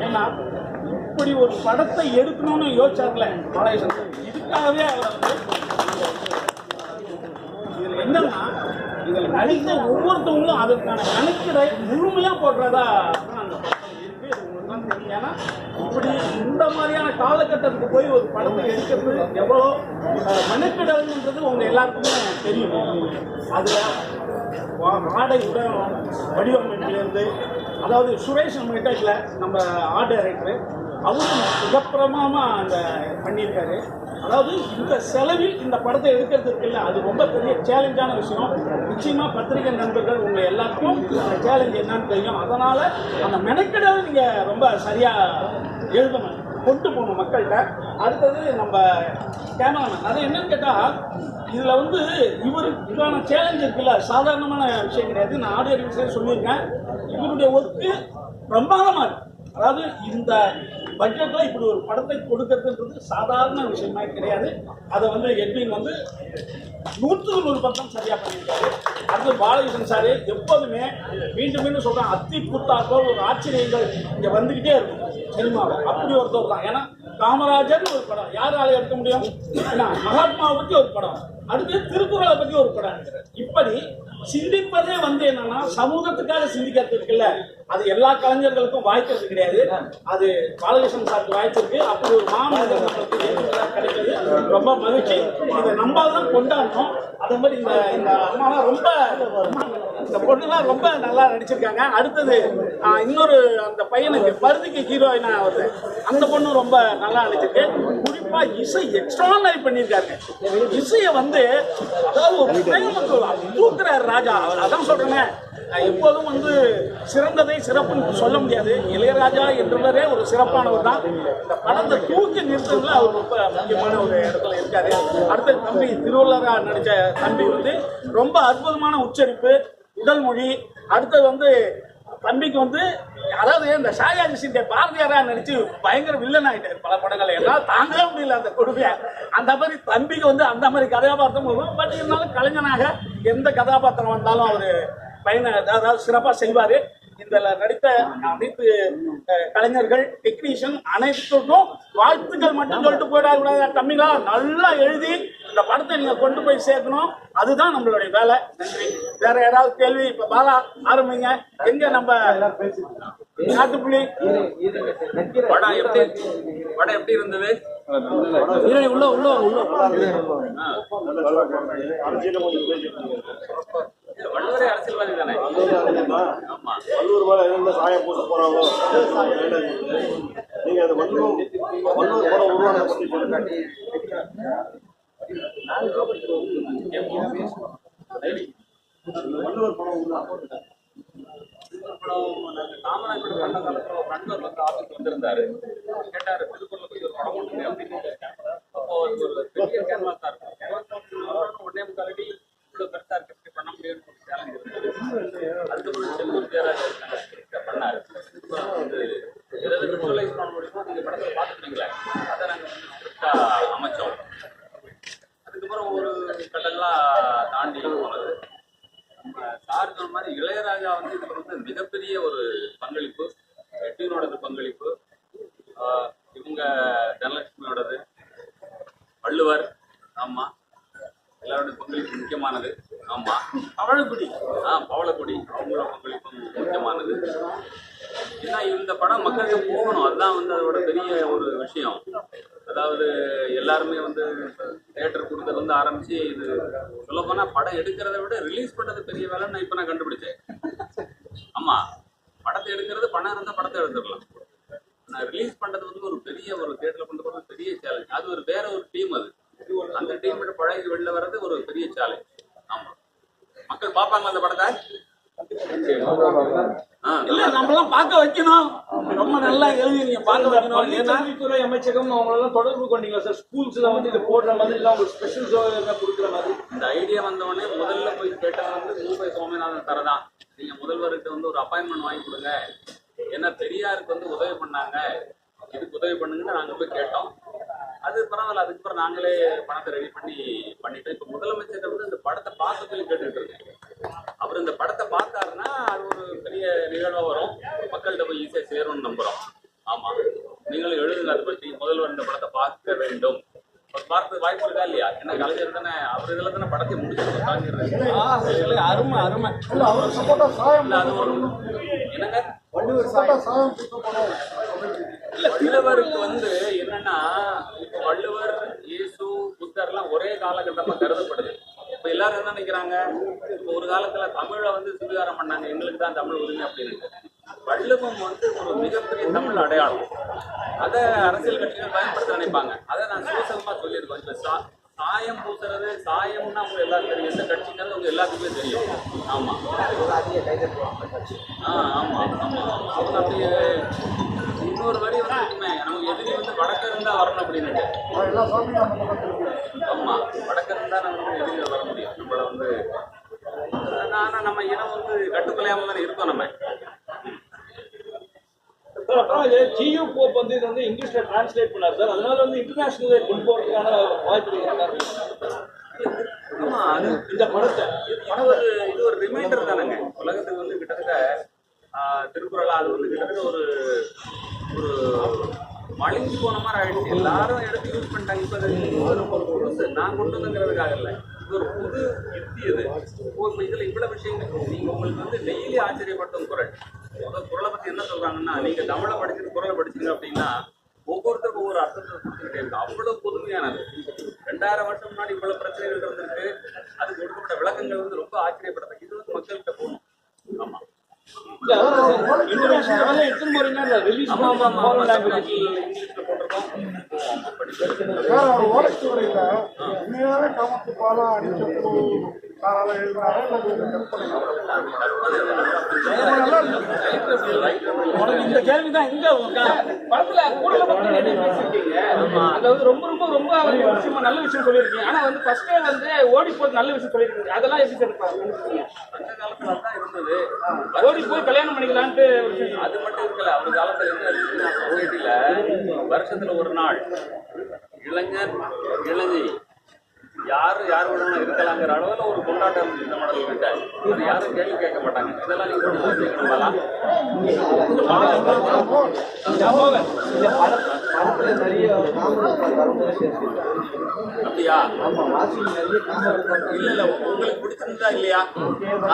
ஏன்னா இப்படி ஒரு படத்தை எடுக்கணும்னு யோசிச்சார்ல பாலகிருஷ்ணன், இதுக்காகவே அவர் இதுல என்னன்னா இதில் நடித்த ஒவ்வொருத்தவங்களும் அதற்கான கணக்கிட முழுமையா போடுறதா அந்த படம் இருக்கு. உங்களுக்கு தெரியும். ஏன்னா இப்படி இந்த மாதிரியான காலகட்டத்துக்கு போய் ஒரு படத்தை எடுக்கிறது எவ்வளோ மெனக்கிடன்றது உங்க எல்லாருக்குமே தெரியும். அதுல ஆடை உடல் வடிவமைப்பிலிருந்து, அதாவது சுரேஷ் நம்ம கிட்ட இல்லை, நம்ம ஆர்ட் டைரக்டரு, அவரும் மிகப்பிரமாமா அந்த பண்ணியிருக்காரு. அதாவது இந்த செலவில் இந்த படத்தை எடுக்கிறது இருக்குல்ல, அது ரொம்ப பெரிய சேலஞ்சான விஷயம். நிச்சயமா பத்திரிகை நண்பர்கள் உங்க எல்லாருக்கும் சேலஞ்ச் என்னன்னு தெரியும். அதனால அந்த மெனக்கெடலை நீங்க ரொம்ப சரியா எழுதணும், கொண்டு போகணும் மக்கள்கிட்ட. அடுத்தது நம்ம கேமராமேன், அது என்னன்னு கேட்டா இதுல வந்து இவருக்கான சேலஞ்ச் இருக்குல்ல, சாதாரணமான விஷயம் கிடையாது. நான் ஆடியோ ரிலீஸ்ல சொல்லியிருக்கேன், இவருடைய ஒர்க்கு பிரம்மாண்டமா இருக்கு. அதாவது இந்த பட்ஜெட்ல இப்படி ஒரு படத்தை கொடுக்கறதுன்றது சாதாரண விஷயமா கிடையாது. அதை வந்து எட்வின் வந்து 100% சரியா பண்ணியிருக்காரு. அடுத்து பாலகிருஷ்ணன் சாரு எப்போதுமே மீண்டும் மீண்டும் சொல்றேன், அத்தி புத்தாக்கோ ஒரு ஆச்சரியங்கள் இங்க வந்துகிட்டே இருக்கும் சினிமாவை. அப்படி ஒருத்தர் தான். ஏன்னா காமராஜர் ஒரு படம் யாரால எடுக்க முடியும்? ஏன்னா மகாத்மாவை பத்தி ஒரு படம், அடுத்து திருக்குறளை பத்தி ஒரு படம். இப்படி சிந்திப்பதே வந்து என்னன்னா சமூகத்துக்காக சிந்திக்கிறது இருக்குல்ல, அது எல்லா கலைஞர்களுக்கும் வாய்க்கிறது கிடையாது. அது பாலகிருஷ்ணன் சாருக்கு வாய்ச்சிருக்கு. அப்படி ஒரு மாமனிதர் நம்மளுக்கு கிடைக்கிறது ரொம்ப மகிழ்ச்சி. இதை நம்மளாதான் கொண்டாடணும். அதே மாதிரி இந்த அம்மாலாம் ரொம்ப, இந்த பொண்ணுலாம் ரொம்ப நல்லா நடிச்சிருக்காங்க. அடுத்தது இன்னொரு அந்த பையனுக்கு பருதிக்கு ஹீரோயினா வருது, அந்த பொண்ணு ரொம்ப நல்லா நடிச்சிருக்கு. குறிப்பா இசை எக்ஸ்ட்ரானரி பண்ணியிருக்காங்க. இசையை வந்து அதாவது ஒரு தூக்குறாரு ராஜா. அதான் சொல்றேங்க, எப்போதும் வந்து சிறந்ததை சிறப்புன்னு சொல்ல முடியாது. இளையராஜா என்றவரே ஒரு சிறப்பானவர் தான். இந்த படத்தை தூக்கி நிறுத்ததுல அவர் ரொம்ப முக்கியமான ஒரு இடத்துல இருக்காரு. அடுத்த தம்பி திருவள்ளுவரா நடிச்ச தம்பி வந்து ரொம்ப அற்புதமான உச்சரிப்பு, உடல் மொழி. அடுத்தது வந்து தம்பிக்கு வந்து அதாவது இந்த ஷாயாஜி சிண்டே பாரதியாரா நடிச்சு பயங்கர வில்லன் ஆகிட்டாரு பல படங்களை. எல்லாம் தாங்க முடியல அந்த கொடுமையை. அந்த மாதிரி தம்பிக்கு வந்து அந்த மாதிரி கதாபாத்திரம் வரும். பட் இருந்தாலும் கலைஞனாக எந்த கதாபாத்திரம் வந்தாலும் அவர் பையனை அதாவது சிறப்பாக செய்வார். இதில் நடித்த அனைத்து கலைஞர்கள், டெக்னீஷியன் அனைத்துக்கும் வாழ்த்துக்கள் மட்டும் சொல்லிட்டு போயிடாது. தம்பிங்களா, நல்லா எழுதி இந்த படத்தை நீங்க கொண்டு போய் சேர்க்கணும். அதுதான் நம்மளுடைய வேலை. நன்றி. வேற யாராவது கேள்வி? இப்ப பாலா ஆரம்பிங்க. எங்க நம்ம நாட்டுப்புள்ளி படம் எப்படி இருந்தது? உள்ள உள்ள உள்ள வள்ளுவரே அரசியல்வாதி தானே? ஆமா, வள்ளுவர் மேல எந்த சாயம் போட்டு போறாங்களோ நீங்க அது வள்ளுவர் படம் உருவானதை பத்தி சொல்லுங்க. வள்ளுவர் படம் காமராஜர் பண்ண காலத்துல ஒரு நண்பர் வந்து ஆபீஸ் வந்திருந்தாரு. கேட்டாரு, திருக்குறளை பத்தி ஒரு படம் பண்ணுங்க அப்படின்னு. அப்போ ஒரு பெரிய கேன்வாஸ் தான் இருக்கும். உடனே முக்காலடி இவ்வளவு பெருசா இருக்கு, பண்ண முடியும்னு ஒரு சேலஞ்ச் இருந்தது. அதுக்கப்புறம் செல்லூர் ஜெயராஜ் பண்ணாரு. வந்து எதாவது விசுவலைஸ் பண்ண முடியுமோ நீங்க படத்தை பார்த்துட்டீங்களே, அதை நாங்கள் ஸ்கிரிப்டா அமைச்சோம். அதுக்கப்புறம் ஒரு கட்டங்களா தாண்டி போனது. சார் சொன்ன மாதிரி இளையராஜா வந்து இதுல வந்து மிகப்பெரிய ஒரு பங்களிப்பு, எட்வினோடது பங்களிப்பு, இவங்க தனலட்சுமியோடது, வள்ளுவர், ஆமா, எல்லாரோட பங்களிப்பு முக்கியமானது. ஆமா, பவளக்குடி பவளக்குடி அவங்களோட பங்களிப்பு முக்கியமானது. ஏன்னா இந்த படம் மக்களுக்கு போகணும், அதுதான் வந்து அதோட பெரிய ஒரு விஷயம். அதாவது எல்லாருமே வந்து தியேட்டர் கொடுத்தது வந்து ஆரம்பிச்சு, இது சொல்ல போனா படம் எடுக்கிறத விட ரிலீஸ் பண்ணது பெரிய வேலைன்னு இப்ப நான் கண்டுபிடிச்சேன். ஆமா, படத்தை எடுக்கிறது பணம் இருந்தா படத்தை எடுத்துடலாம். நான் ரிலீஸ் பண்றது வந்து ஒரு பெரிய ஒரு தியேட்டர்ல கொண்டு போறது பெரிய சேலஞ்ச். அது ஒரு வேற ஒரு டீம். அது அந்த டீம் பழகி வெளில வர்றது ஒரு பெரிய சேலஞ்ச். ஆமா, மக்கள் பார்ப்பாங்க அந்த படத்தை. இல்ல, நம்மளாம் பார்க்க வைக்கணும். ரொம்ப நல்லா எழுதி நீங்க பார்க்க வைக்கணும். கல்வித்துறை அமைச்சகம் அவங்களெல்லாம் தொடர்பு கொண்டீங்களா சார்? ஸ்கூல்ஸ்ல வந்து இது போடுற மாதிரி இல்லை, உங்களுக்கு ஸ்பெஷல் ஷோ கொடுக்குற மாதிரி? இந்த ஐடியா வந்தவொடனே முதல்ல போய் கேட்டது வந்து மூப்பை சோமநாதன் சார் தான். நீங்க முதல்வருக்கு வந்து ஒரு அப்பாயின்மெண்ட் வாங்கி கொடுங்க, ஏன்னா பெரியாருக்கு வந்து உதவி பண்ணாங்க, இதுக்கு உதவி பண்ணுங்கன்னு நாங்க போய் கேட்டோம். அது பரவாயில்ல, அதுக்கப்புறம் நாங்களே பணத்தை ரெடி பண்ணிட்டோம். இப்ப முதலமைச்சர் வந்து இந்த படத்தை பார்க்க சொல்லி கேட்டுட்டு இருக்கேன். அவர் இந்த படத்தை பார்த்தாருன்னா அது ஒரு பெரிய நிகழ்வா வரும். மக்கள் மக்கள்கிட்ட போய் ஈஸியா சேரும்னு நம்புறோம். ஆமா, நீங்களும் எழுதுங்க அதை பற்றி. முதல்வர் இந்த படத்தை பார்க்க வேண்டும். பார்த்து வாய்ப்பு இருக்கா இல்லையா? ஏன்னா கலைஞர் தானே, அவர் இதில் தானே படத்தை முடிச்சு காஞ்சிடுறது. அருமை அருமை. இல்ல அது ஒரு என்னங்க இல்ல வள்ளுவருக்கு வந்து என்னன்னா, இப்ப வள்ளுவர், இயேசு, புத்தர்லாம் ஒரே காலகட்டமா கருதப்படுது. இப்ப எல்லாரும் என்ன நினைக்கிறாங்க, இப்ப ஒரு காலத்துல தமிழை வந்து சுவீகாரம் பண்ணாங்க, எங்களுக்கு தான் தமிழ் உரிமை அப்படின்னு. வள்ளுவம் வந்து ஒரு மிகப்பெரிய தமிழ் அடையாளம். அதை அரசியல் கட்சிகள் பயன்படுத்த நினைப்பாங்க. அதை நான் சூசகமா சொல்லியிருக்கோம். இப்ப சாயம் பூசுறது, சாயம்னா அவங்க எல்லாரும் தெரியும், எந்த கட்சிங்கிறது அவங்க எல்லாத்துக்குமே தெரியும். ஆமா ஆமா ஆமா. அவங்க அப்படியே இன்னொரு வரி வந்துருக்குமே, நமக்கு எதிரி வந்து வடக்க இருந்தா வரணும் அப்படின்னு. ஆமா, வடக்க இருந்தா நம்ம வந்து எதிரிகள் வர முடியும். நம்மள வந்து ஆனா நம்ம இனம் வந்து கட்டுக்கொள்ளையாம தானே இருக்கோம் நம்ம. சார் அப்புறம் ஜியு போப் வந்து இது வந்து இங்கிலீஷ்ல டிரான்ஸ்லேட் பண்ணார் சார். அதனால வந்து இன்டர்நேஷனல் கொண்டு போறதுக்கான வாய்ப்பு இருக்காரு. ஆமா, அது இந்த படத்தை இது ஒரு ரிமைண்டர் தானேங்க. உலகத்துக்கு வந்து கிட்டத்தட்ட திருக்குறள் அது வந்து கிட்டத்தட்ட ஒரு ஒரு மலிஞ்சு போன மாதிரி ஆயிடுச்சு. எல்லாரும் எடுத்து யூஸ் பண்ணிட்டாங்க. இப்ப ஒரு புதுசு நான் கொண்டு வந்துங்கிறதுக்காக இல்லை, இது ஒரு புது யுக்தி. இது இப்போ இதுல இவ்வளவு விஷயங்கள் நீங்க உங்களுக்கு வந்து டெய்லி ஆச்சரியப்பட்டும் குறள். குறளை பத்தி என்ன சொல்றாங்கன்னா, நீங்க தமிழை படிச்சுட்டு குறளை படிச்சீங்க அப்படின்னா ஒவ்வொருத்தருக்கும் ஒவ்வொரு அர்த்தத்தை கொடுத்துக்கிட்டே இருக்கு. அவ்வளவு புதுமையானது. 2000 வருஷம் முன்னாடி இவ்வளவு பிரச்சனைகள் இருந்திருக்கு. அதுக்கு கொடுக்கப்பட்ட விளக்கங்கள் வந்து ரொம்ப ஆச்சரியப்படுறது. இது வந்து மக்கள்கிட்ட போகணும். ஆமா இன்டர்நேஷனல் எத்தனை முறைனா ரிலீஸ் இங்கிலீஷ்ல போட்டிருக்கோம். இந்த கேள்விதான் இங்க படத்துல கூடல பத்தி நிறைய பேசிருக்கீங்க. அதாவது ரொம்ப ரொம்ப ரொம்ப விஷயமா நல்ல விஷயம் சொல்லியிருக்கீங்க. ஆனா வந்து ஃபர்ஸ்டே வந்து ஓடி போய் நல்ல விஷயம் சொல்லியிருக்கீங்க. அதெல்லாம் எப்படி சார் அந்த காலத்துல தான் இருந்தது. ஓடி போய் கல்யாணம் பண்ணிக்கலான்ட்டு அது மட்டும் இருக்கல. அவர் காலத்துல என்ன இருக்குன்னா, சொசைட்டில வருஷத்துல ஒரு நாள் இளைஞர் இளைஞி யாரு யார் வேணும்னா இருக்கலாங்கிற அளவுல ஒரு கொண்டாட்டம் இந்த மாடல் கிட்ட. அது யாரும் கேள்வி கேட்க மாட்டாங்க. இதெல்லாம் நீங்க கொண்டு வச்சுக்கணுங்களா? அப்படியா? இல்ல இல்ல, உங்களுக்கு பிடிச்சிருந்தா இல்லையா?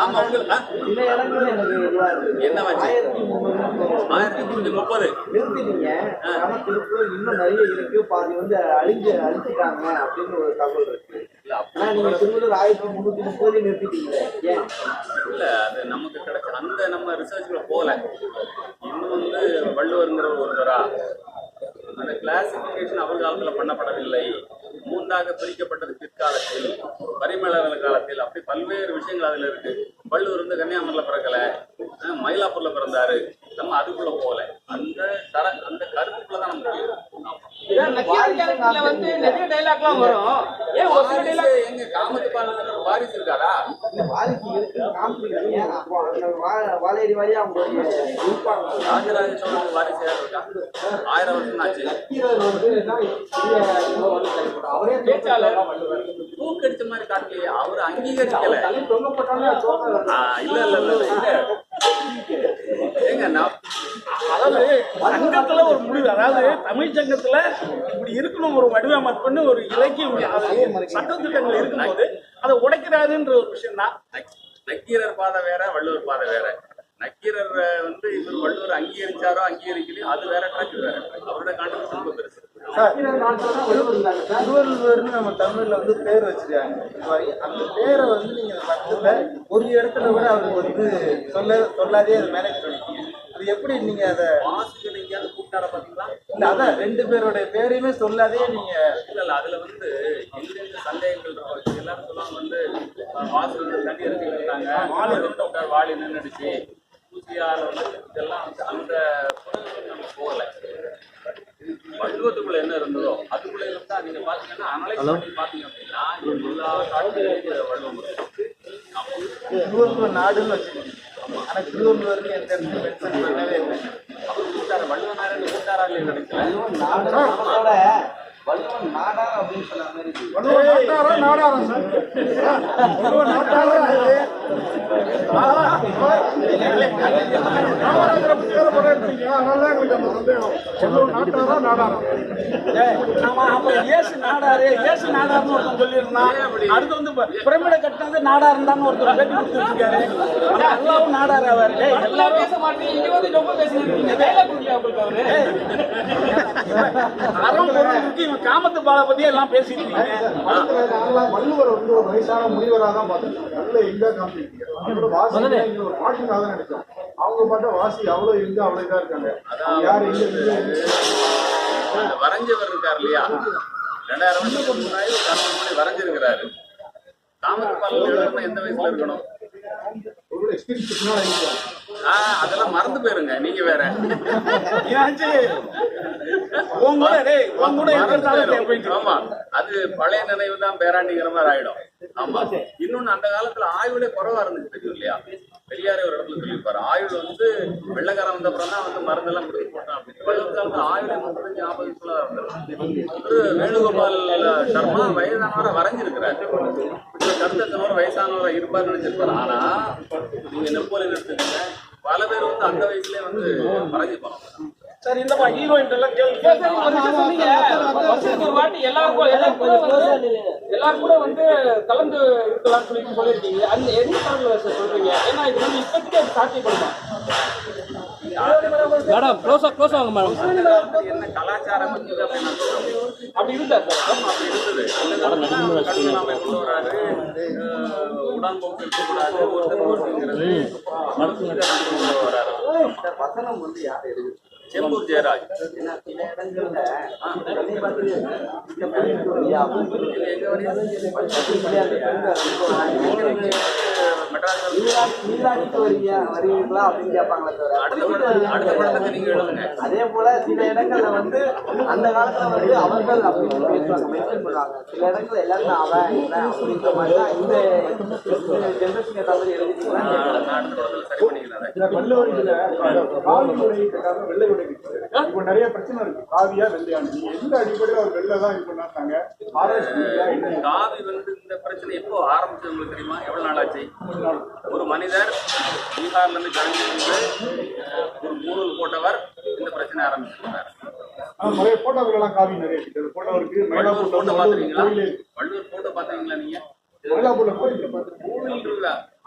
ஆமா, உங்களுக்கு என்ன வச்சு 1330 இன்னும் நிறைய இருக்கு, பாதி வந்து அழிச்சிட்டாங்க அப்படின்னு ஒரு தகவல் இருக்கு. நீங்க திருவள்ளூர் 1330 நிறுத்திட்டீங்க. ஏன் இல்ல, அது நமக்கு கிடைச்ச அந்த நம்ம ரிசர்ச்ல போல. இன்னும் வந்து வள்ளுவருங்கிற ஒருத்தரா அந்த கிளாசிபிகேஷன் அவர் காலத்துல பண்ணப்படவில்லை. மூன்றாக பிரிக்கப்பட்டது பிற்காலத்தில், பரிமள காலத்தில். அப்படி பல்வேறு விஷயங்கள் அதுல இருக்கு. வள்ளுவர் வந்து கன்னியாகுமரியில பிறக்கல, மயிலாப்பூர்ல பிறந்தாரு. நம்ம அதுக்குள்ள போல. அந்த கருத்துக்குள்ளதான் நம்ம போயிருக்கோம். வந்து நிறைய டைலாக்லாம் வரும். ஏன் ஒரு சில டைலாக் எங்க காமத்து வாரிசு இருக்காரா? வாரிசு இருக்கு காமிக்கிறீங்க. அப்போ அந்த வாழையடி வழியா அவங்க இருப்பாங்க. ராஜராஜ சோழன் வாரிசு யார் இருக்கா? 1000 வருஷம் ஆச்சு. அவரே தூக்கடிச்ச மாதிரி காட்டலையே, அவரு அங்கீகரிக்கல. இல்ல இல்ல இல்ல இல்ல ஏங்க, அதாவது சங்கத்துல ஒரு முடிவு, அதாவது தமிழ் சங்கத்துல இப்படி இருக்கணும் ஒரு வடிவமைப்புன்னு ஒரு இலக்கியம் சட்டத்திட்டங்கள் இருக்கும்போது அதை உடைக்கிறாருன்ற ஒரு விஷயம் தான். நக்கீரர் பாதை வேற, வள்ளுவர் பாதை வேற. நக்கீரர் வந்து இவர் வள்ளுவர் அங்கீகரிச்சாரோ அங்கீகரிக்கலையோ அது வேற ட்ராக் வேற. அவரோட கான்ட்ரிபியூஷன் ரொம்ப பெருசு. திருவள்ளுவர்னு நம்ம தமிழ்ல வந்து பேர் வச்சிருக்காங்க. அந்த பேரை வந்து நீங்க மற்றதுல ஒரு இடத்துல கூட அவருக்கு வந்து சொல்லாதே அதை மேனேஜ் பண்ணிக்கீங்க. அது எப்படி நீங்க அதை வாசிகள் எங்கேயாவது கூப்பிட்டார பாத்தீங்களா? இல்ல, அதான் 2 பேருடைய பேரையுமே சொல்லாதே நீங்க. இல்ல இல்ல, அதுல வந்து எங்கெங்க சந்தேகங்கள் இருக்கும். எல்லாரும் சொல்லுவாங்க வந்து வாசல் தண்ணி எடுத்துக்கிட்டாங்க, வாளி நின்றுடுச்சு, பூசியால வந்து இதெல்லாம் வந்து அந்த புறங்கள் நம்ம போகல. வள்ளுவத்துக்குள்ள என்ன இருந்ததோ அதுக்குள்ள இருந்தா நீங்க பாத்தீங்கன்னா அனலைஸ் பண்ணி பாத்தீங்க அப்படின்னா எல்லா காலத்திலும் வள்ளுவம் இருக்கு. திருவள்ளுவர் நாடுன்னு வச்சுக்கோங்க. ஆனா திருவள்ளுவருக்கு எந்த இடத்துல மென்ஷன் பண்ணவே இல்லை. அவர் கூட்டாரு, வள்ளுவனாரன்னு கூட்டாரா இல்லையா நினைக்கிறேன். வள்ளுவன் நாடா அப்படின்னு சொன்ன மாதிரி நாடாரா வரவேற்பீங்க, அதனால எங்களுக்கு அந்த சந்தேகம். வள்ளுவர் நாட்டாரா நாடாரா? ஆமா, அப்ப ஏசு நாடாரு நாடாருன்னு ஒருத்தன் சொல்லியிருந்தான். அடுத்து வந்து பிரமிட கட்டினது நாடாருந்தான்னு ஒருத்தர் பேட்டி கொடுத்துருக்காரு. எல்லாரும் நாடாரு அவர். எல்லாரும் பேச மாட்டீங்க, இங்க வந்து ரொம்ப பேசினீங்க. வேலை கொடுக்கல உங்களுக்கு அவரு. அறம் பொருளுக்கு இவன் காமத்து பாலை பத்தி எல்லாம் பேசிருக்கீங்க. வள்ளுவர் வந்து ஒரு வயசான முனிவராக தான் பார்த்தோம். நல்ல எங்க காமிக்கிறீங்க. அவங்களோட வாசி ஒரு பாட்டுக்காக தான் நினைச்சோம். அவங்க பாட்ட வாசி அவ்வளவு எங்க அவ்வளவு இதா இருக்காங்க. யாரு வரைஞ்சவர் இருக்கார் இல்லையா, 2000 வருஷத்துக்கு முன்னாடி ஒரு கணவன் வரைஞ்சிருக்கிறாரு. தாமரை எந்த வயசுல இருக்கணும்? அதெல்லாம் மறந்து போயிருங்க, நீங்க வேற. ஆமா, அது பழைய நினைவு தான் பேராண்டிங்கிற மாதிரி ஆயிடும். ஆமா, இன்னொன்னு அந்த காலத்துல ஆயுளே குறைவா இருந்துச்சு தெரியும் இல்லையா? பெரியாரே ஒரு இடத்துல சொல்லியிருப்பாரு, ஆயுள் வந்து வெள்ளக்காரன் வந்த அப்புறம் தான் வந்து மருந்தெல்லாம் கொடுத்து போட்டான் அப்படின்னு. வெள்ளக்காலத்துல ஆயுளே 35-40 இருந்தது. வேணுகோபால் சர்மா வயதானவரை வரைஞ்சிருக்கிறாரு. கருத்தனவர் வயசானவரை இருப்பார் நினைச்சிருப்பாரு. ஆனா நீங்க நெப்போலியன் எடுத்துக்கீங்க, பல பேர் வந்து அந்த வயசுலயே வந்து வரைஞ்சி போனோம். சரி, இந்த ஹீரோயின் எல்லாம் கேள்வி ஒரு வாட்டி எல்லாரும் கூட வந்து கலந்து இருக்கலாம்னு சொல்லியிருக்கீங்க. அந்த எந்த காரணம் சொல்றீங்க? ஏன்னா இது வந்து இப்போதைக்கு அது சாத்தியப்படுமா? மேடம் க்ளோஸ் ஆகுங்க மேடம். என்ன கலாச்சாரம் அப்படி இருந்தா அப்படி இருந்தது. கல்வியாமை கொண்டு வராரு, உடன்போக்கு இருக்கக்கூடாது, ஒருத்தருங்கிறது கொண்டு வராரு. வசனம் வந்து யார் எழுது? செம்பூர் ஜெயராஜ். சில இடங்கள்ல அதே போல சில இடங்கள்ல வந்து அந்த காலத்துல வந்து அவர்கள் அப்படின்னு பேசுவாங்க, மென்ஷன் பண்ணுவாங்க. சில இடங்கள்ல எல்லாருமே அவன் இவன் அப்படின்ற மாதிரி தான் இந்த ஜெனரேஷன் தவிர எழுதிக்கலாம். இப்ப நிறைய பிரச்சனை இருக்கு. காவியா வெள்ளையானு நீங்க எந்த அடிப்படையில் அவர் வெள்ளை தான் இது பண்ணாங்க? காவி வந்து இந்த பிரச்சனை எப்போ ஆரம்பிச்சது உங்களுக்கு தெரியுமா? எவ்வளவு நாள் ஆச்சு? ஒரு மனிதர் பீகார்ல இருந்து கிளம்பி வந்து ஒரு மூணூல் போட்டவர் இந்த பிரச்சனை ஆரம்பிச்சிருக்காரு. நிறைய போட்டோக்கள் எல்லாம் காவி நிறைய இருக்கு. போட்டோ இருக்கு. வள்ளுவர் போட்டோ பாத்துருக்கீங்களா? வள்ளுவர் போட்டோ பாத்தீங்களா நீங்க?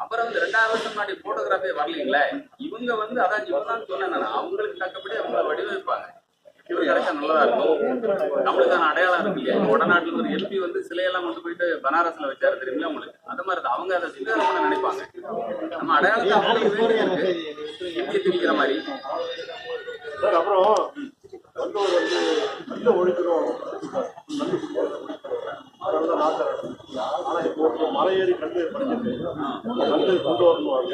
அப்புறம் வந்து 2000 வருஷம் முன்னாடி போட்டோகிராஃபே வரலீங்களே. இவங்க வந்து அதான் இவங்க சொன்னேன், அவங்களுக்கு தக்கப்படி அவங்கள வடிவமைப்பாங்க. இவர் கிடைச்சா நல்லதா இருக்கும், நம்மளுக்கான அடையாளம் இருக்கு இல்லையா? வடநாட்டுல ஒரு எம்பி வந்து சிலையெல்லாம் கொண்டு போயிட்டு பனாரஸ்ல வச்சாரு தெரியுங்களா உங்களுக்கு? அந்த மாதிரி தான் அவங்க அதை சிங்காரம் நினைப்பாங்க. நம்ம அடையாளத்தை அவங்களுக்கு இந்திய திணிக்கிற மாதிரி. அப்புறம் வந்தவர் வந்து நல்ல ஒழுக்கிறோம், அதனாலதான் நாட்டார். ஆனா இப்போ மலை ஏறி கண்டு படிச்சுட்டு கண்டு கொண்டு வரணும்.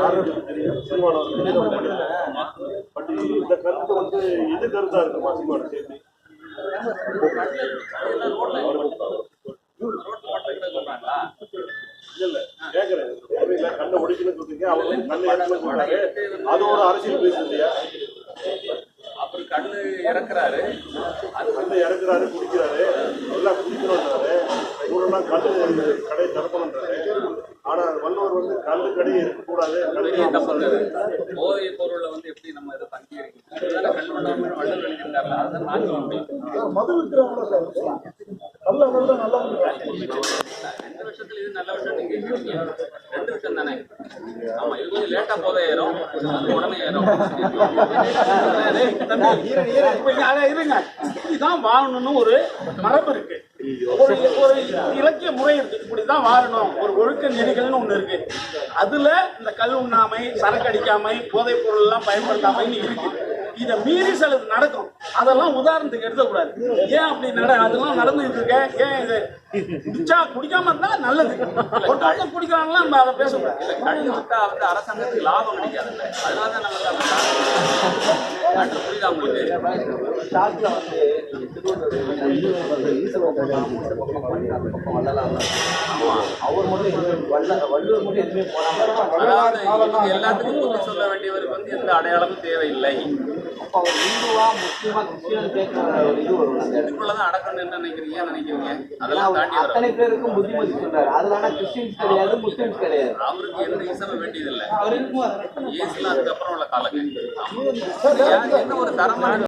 யாருக்கு தெரியும்? சீமானவர்கள். பட் இந்த கருத்து வந்து எது கருத்தா இருக்குமா? சீமான சேர்த்து இல்ல கேக்குறேன். கண்ணை ஒடிக்கணும்னு சொல்றீங்க, அவங்க கண்ணை எடுக்கணும்னு சொல்றாரு. அது ஒரு அரசியல் பேசு இல்லையா? அப்புறம் கண்ணு இறக்குறாரு, அது கண்ணு இறக்குறாரு, குடிக்கிறாரு, எல்லாம் குடிக்கணும்ன்றாரு. இவரெல்லாம் கண்ணு கடை திறக்கணும்ன்றாரு. ஆனா வள்ளுவர் வந்து கல்லு கடை இருக்கக்கூடாது, கடையை போதை பொருளை வந்து எப்படி நம்ம இதை தங்கி இருக்கிறோம் கண் பண்ணாம வள்ளுவர் எழுதியிருக்காரு. அதை நான் மது விற்கிறவங்கள நல்ல நல்லா 2 வருஷத்துல இது நல்ல வருஷம் நீங்க 2 வருஷம் தானே. ஆமா, இது கொஞ்சம் லேட்டா போதை ஏறும், அது உடனே ஏறும். இருங்க, இதுதான் வாழணும்னு ஒரு மரபு இருக்கு, ஒரு இலக்கிய முறை இருக்கு. இப்படிதான் வாழணும், ஒரு ஒழுக்க நெறிகள்னு ஒண்ணு இருக்கு. அதுல இந்த கல் உண்ணாமை, சரக்கு அடிக்காமை, போதைப் பொருள் எல்லாம் பயன்படுத்தாமைன்னு இருக்கு. இதை மீறி சிலது நடக்கும், அதெல்லாம் உதாரணத்துக்கு எடுக்கக்கூடாது. ஏன் அப்படி அதெல்லாம் நடந்துட்டு இருக்க? ஏன் இது குடிக்காம இருந்தா நல்லது, ஒருத்தவங்க குடிக்கிறாங்களா நம்ம அதை பேசக்கூடாது. கழிவுட்டா வந்து அரசாங்கத்துக்கு லாபம் கிடைக்காது, அதனாலதான் நமக்கு புரியுதா உங்களுக்கு? அதாவது எல்லாத்துக்கும் சொல்ல வேண்டியவருக்கு வந்து எந்த அடையாளமும் தேவையில்லை. அப்ப அவர் இந்துவா முஸ்லீமா கிறிஸ்டியன் கேட்கிற ஒரு இது வரும் அந்த இடத்துல. இதுக்குள்ளதான் அடக்கணும்னு என்ன நினைக்கிறீங்க நினைக்கிறீங்க ஏன்னா அதெல்லாம் அவர் தாண்டி வரும் அத்தனை பேருக்கும் புத்திமதி சொல்றாரு. அதுல ஆனா கிறிஸ்டியன்ஸ் கிடையாது, முஸ்லிம்ஸ் கிடையாது. அவருக்கு எந்த இசைமை வேண்டியதில்லை இயேசுலாம் அதுக்கப்புறம் உள்ள காலங்கள் என்ன ஒரு தரமான